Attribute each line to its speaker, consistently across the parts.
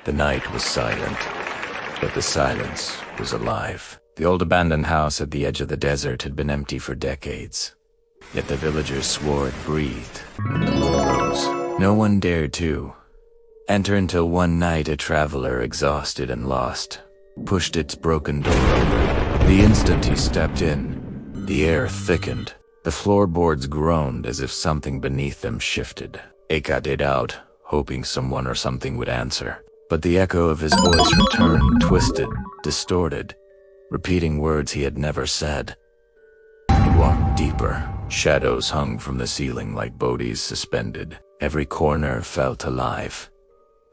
Speaker 1: The night was silent, but the silence was alive. The old abandoned house at the edge of the desert had been empty for decades. Yet the villagers swore it breathed when the moon rose. No one dared to enter until one night a traveler, exhausted and lost, pushed its broken door open. The instant he stepped in, the air thickened. The floorboards groaned as if something beneath them shifted. Eka did out, hoping someone or something would answer. But the echo of his voice returned, twisted, distorted, repeating words he had never said. He walked deeper. Shadows hung from the ceiling like bodies suspended. Every corner felt alive,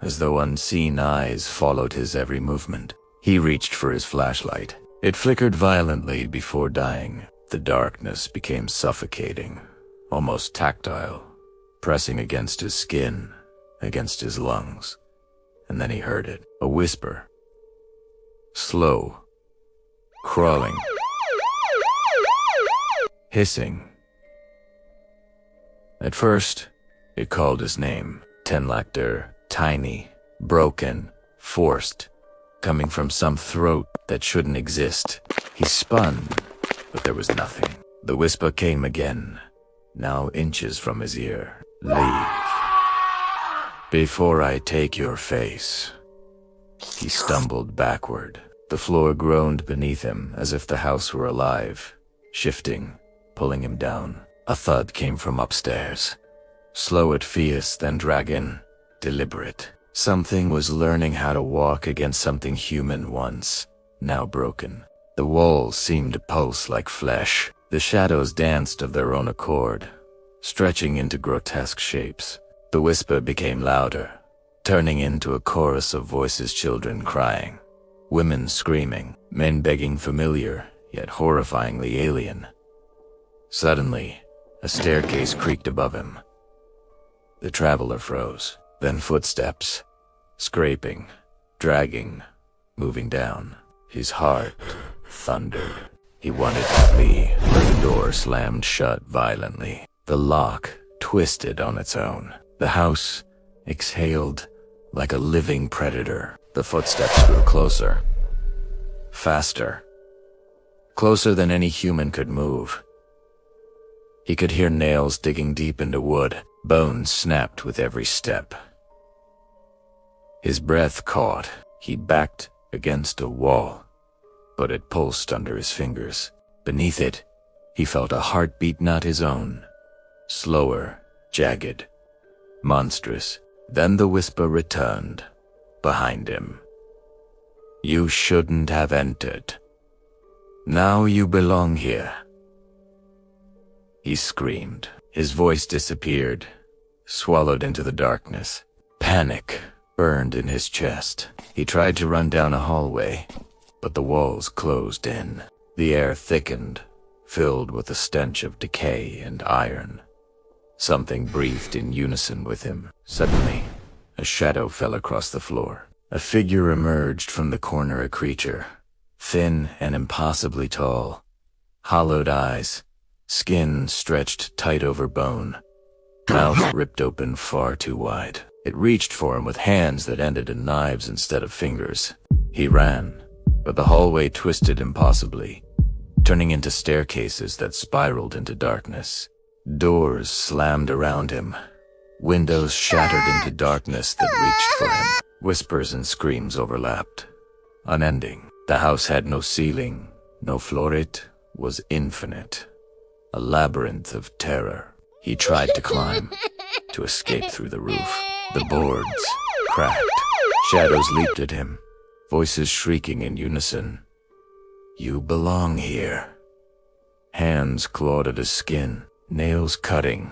Speaker 1: as though unseen eyes followed his every movement. He reached for his flashlight. It flickered violently before dying. The darkness became suffocating, almost tactile, pressing against his skin, against his lungs. And then he heard it, a whisper. Slow, crawling, hissing. At first, it called his name, Tenlactor, tiny, broken, forced, coming from some throat that shouldn't exist. He spun, but there was nothing. The whisper came again, now inches from his ear. Leave, before I take your face. He stumbled backward. The floor groaned beneath him as if the house were alive, shifting, pulling him down. A thud came from upstairs. Slow at fierce, then dragon, deliberate. Something was learning how to walk against something human once, now broken. The walls seemed to pulse like flesh. The shadows danced of their own accord, stretching into grotesque shapes. The whisper became louder, turning into a chorus of voices, children crying, women screaming, men begging familiar, yet horrifyingly alien. Suddenly, a staircase creaked above him. The traveler froze. Then footsteps, scraping, dragging, moving down. His heart thundered. He wanted to flee, but the door slammed shut violently. The lock twisted on its own. The house exhaled like a living predator. The footsteps grew closer, faster, closer than any human could move. He could hear nails digging deep into wood. Bones snapped with every step. His breath caught. He backed against a wall, but it pulsed under his fingers. Beneath it, he felt a heartbeat not his own. Slower, jagged, monstrous. Then the whisper returned, behind him. You shouldn't have entered. Now you belong here. He screamed. His voice disappeared, swallowed into the darkness. Panic burned in his chest. He tried to run down a hallway, but the walls closed in. The air thickened, filled with the stench of decay and iron. Something breathed in unison with him. Suddenly, a shadow fell across the floor. A figure emerged from the corner, a creature, thin and impossibly tall, hollowed eyes, skin stretched tight over bone, mouth ripped open far too wide. It reached for him with hands that ended in knives instead of fingers. He ran, but the hallway twisted impossibly, turning into staircases that spiraled into darkness. Doors slammed around him. Windows shattered into darkness that reached for him. Whispers and screams overlapped, unending. The house had no ceiling, no floor. It was infinite. A labyrinth of terror. He tried to climb, to escape through the roof. The boards cracked. Shadows leaped at him, voices shrieking in unison. You belong here. Hands clawed at his skin, nails cutting,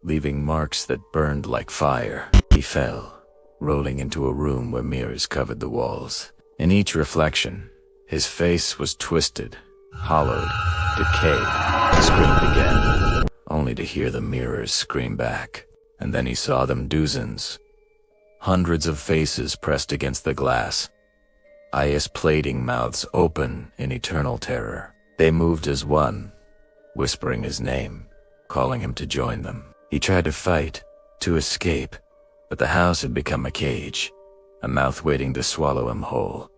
Speaker 1: leaving marks that burned like fire. He fell, rolling into a room where mirrors covered the walls. In each reflection, his face was twisted, hollowed, decayed. He screamed again, only to hear the mirrors scream back. And then he saw them, dozens. Hundreds of faces pressed against the glass, eyes plating, mouths open in eternal terror. They moved as one, whispering his name, calling him to join them. He tried to fight, to escape, but the house had become a cage. a mouth waiting to swallow him whole.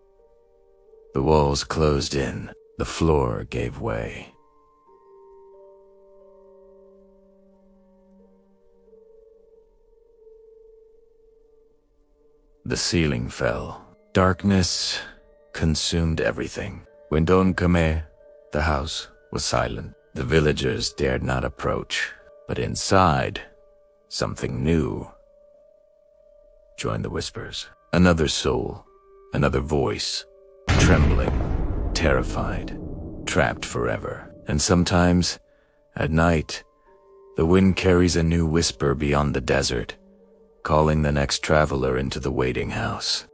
Speaker 1: The walls closed in, the floor gave way. The ceiling fell. Darkness consumed everything. Windon Kame, the house, was silent. The villagers dared not approach, but inside, something new joined the whispers. Another soul, another voice, trembling, terrified, trapped forever. And sometimes, at night, the wind carries a new whisper beyond the desert, calling the next traveler into the waiting house.